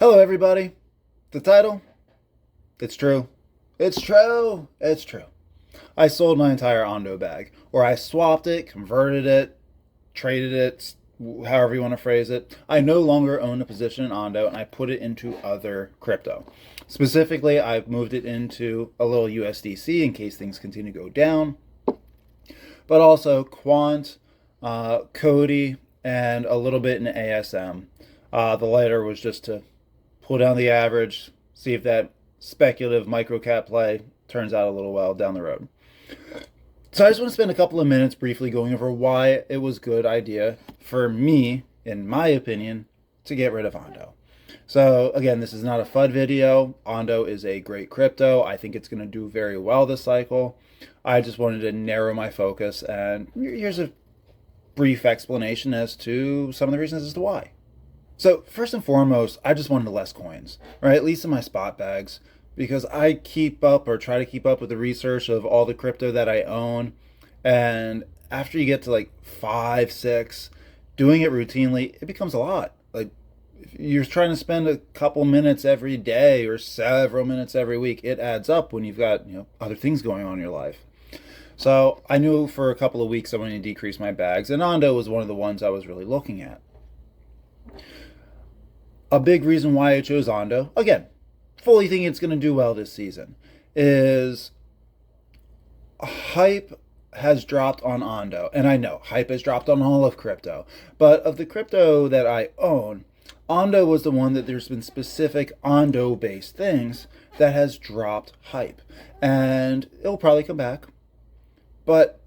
Hello, everybody. The title? It's true. It's true. It's true. I sold my entire Ondo bag, or I swapped it, converted it, traded it, however you want to phrase it. I no longer own a position in Ondo, and I put it into other crypto. Specifically, I've moved it into a little USDC in case things continue to go down, but also Quant, Cody, and a little bit in ASM. The latter was just to pull down the average, see if that speculative microcap play turns out a little well down the road. So I just want to spend a couple of minutes briefly going over why it was a good idea for me, in my opinion, to get rid of Ondo. So again, this is not a FUD video. Ondo is a great crypto. I think it's going to do very well this cycle. I just wanted to narrow my focus, and here's a brief explanation as to some of the reasons as to why. So first and foremost, I just wanted less coins, right? At least in my spot bags, because I keep up or try to keep up with the research of all the crypto that I own. And after you get to like 5, 6, doing it routinely, it becomes a lot. Like if you're trying to spend a couple minutes every day or several minutes every week, it adds up when you've got, other things going on in your life. So I knew for a couple of weeks I wanted to decrease my bags, and Ondo was one of the ones I was really looking at. A big reason why I chose Ondo, again, fully thinking it's going to do well this season, is hype has dropped on Ondo. And I know hype has dropped on all of crypto. But of the crypto that I own, Ondo was the one that there's been specific Ondo-based things that has dropped hype. And it'll probably come back. But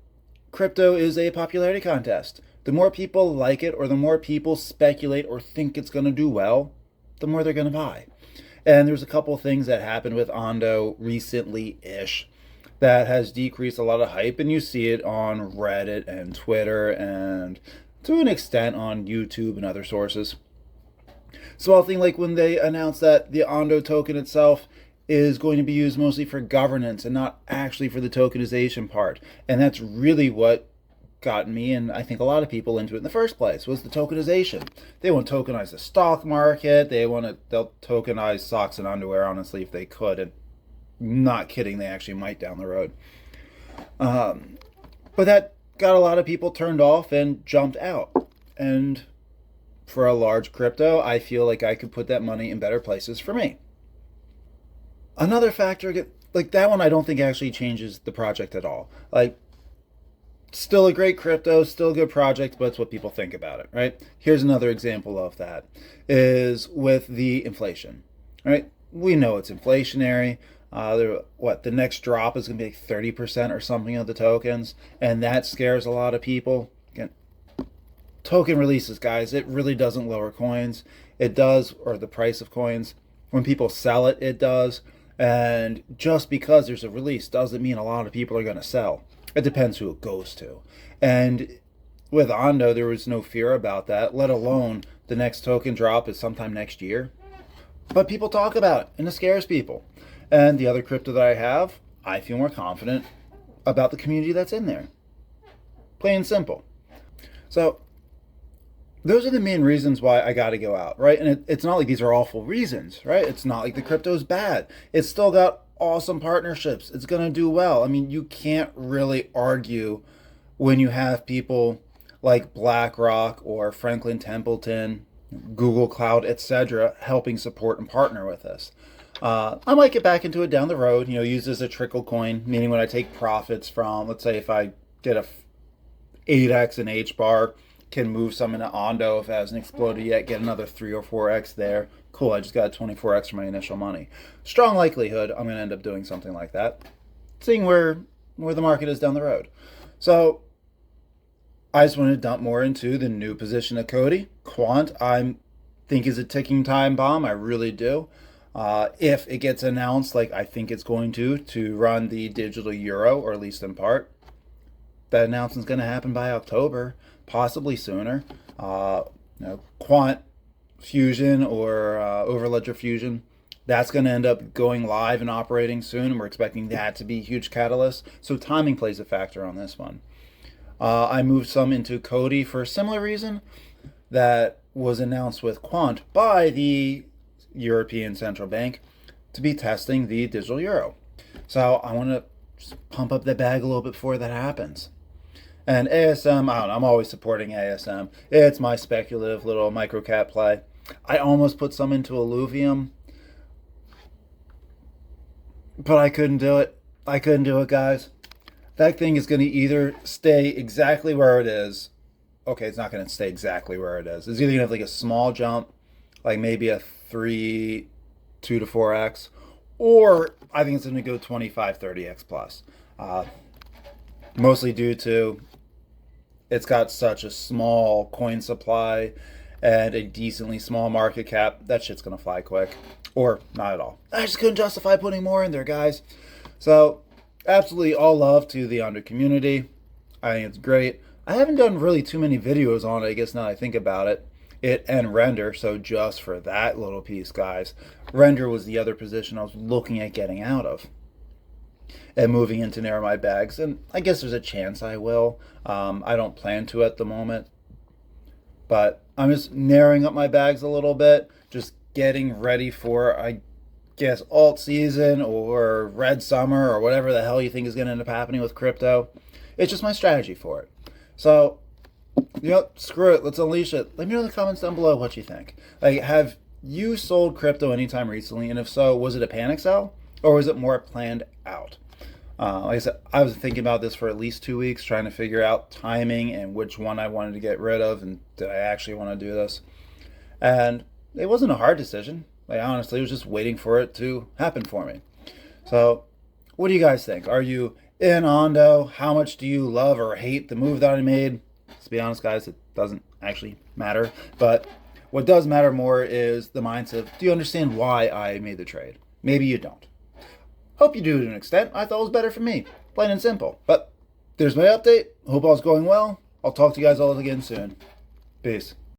crypto is a popularity contest. The more people like it, or the more people speculate or think it's going to do well, the more they're going to buy. And there's a couple things that happened with Ondo recently-ish that has decreased a lot of hype, and you see it on Reddit and Twitter and to an extent on YouTube and other sources. Small thing like when they announced that the Ondo token itself is going to be used mostly for governance and not actually for the tokenization part. And that's really what got me, and I think a lot of people, into it in the first place, was the tokenization. They want to tokenize the stock market. They'll tokenize socks and underwear, honestly, if they could. And not kidding, they actually might down the road. But that got a lot of people turned off and jumped out. And for a large crypto, I feel like I could put that money in better places for me. Another factor, like that one, I don't think actually changes the project at all. Like, still a great crypto, still a good project, but it's what people think about it, right? Here's another example of that, is with the inflation, right? We know it's inflationary. The next drop is going to be like 30% or something of the tokens, and that scares a lot of people. Again, token releases, guys, it really doesn't lower coins. It does, or the price of coins. When people sell it, it does. And just because there's a release doesn't mean a lot of people are going to sell. It depends who it goes to. And with Ondo, there was no fear about that, let alone the next token drop is sometime next year. But people talk about it, and it scares people. And the other crypto that I have, I feel more confident about the community that's in there. Plain and simple. So those are the main reasons why I got to go out, right? And it's not like these are awful reasons, right? It's not like the crypto's bad. It's still got awesome partnerships. It's going to do well. I mean, you can't really argue when you have people like BlackRock or Franklin Templeton, Google Cloud, etc., helping support and partner with us. I might get back into it down the road, use as a trickle coin, meaning when I take profits from, let's say if I get a 8x in hbar, can move some into Ondo if it hasn't exploded yet, get another 3 or 4x there. Cool, I just got 24x for my initial money. Strong likelihood I'm going to end up doing something like that, seeing where the market is down the road. So I just wanted to dump more into the new position of Cody. Quant, I think, is a ticking time bomb. I really do. If it gets announced, like I think it's going to run the digital euro, or at least in part, that announcement's going to happen by October, possibly sooner. Quant Fusion or Overledger Fusion, that's going to end up going live and operating soon, and we're expecting that to be a huge catalyst. So timing plays a factor on this one. I moved some into Cody for a similar reason that was announced with Quant by the European Central Bank to be testing the digital euro. So I want to just pump up the bag a little bit before that happens. And ASM, I don't know, I'm always supporting ASM. It's my speculative little microcap play. I almost put some into Illuvium, but I couldn't do it. I couldn't do it, guys. That thing is going to either stay exactly where it is. Okay, it's not going to stay exactly where it is. It's either going to have like a small jump, like maybe a 2 to 4x, or I think it's going to go 25, 30x plus. Mostly due to it's got such a small coin supply and a decently small market cap. That shit's going to fly quick. Or not at all. I just couldn't justify putting more in there, guys. So, absolutely all love to the Ondo community. I think it's great. I haven't done really too many videos on it, I guess, now that I think about it. It and Render, so just for that little piece, guys. Render was the other position I was looking at getting out of and moving into narrow my bags. And I guess there's a chance I will. I don't plan to at the moment. But I'm just narrowing up my bags a little bit. Just getting ready for, I guess, alt season or red summer or whatever the hell you think is going to end up happening with crypto. It's just my strategy for it. So, screw it. Let's unleash it. Let me know in the comments down below what you think. Like, have you sold crypto anytime recently? And if so, was it a panic sell or was it more planned out? Like I said, I was thinking about this for at least 2 weeks, trying to figure out timing and which one I wanted to get rid of, and did I actually want to do this? And it wasn't a hard decision. Like, honestly, it was just waiting for it to happen for me. So, what do you guys think? Are you in Ondo? How much do you love or hate the move that I made? To be honest, guys, it doesn't actually matter. But what does matter more is the mindset. Do you understand why I made the trade? Maybe you don't. Hope you do to an extent. I thought it was better for me. Plain and simple. But there's my update. Hope all's going well. I'll talk to you guys all again soon. Peace.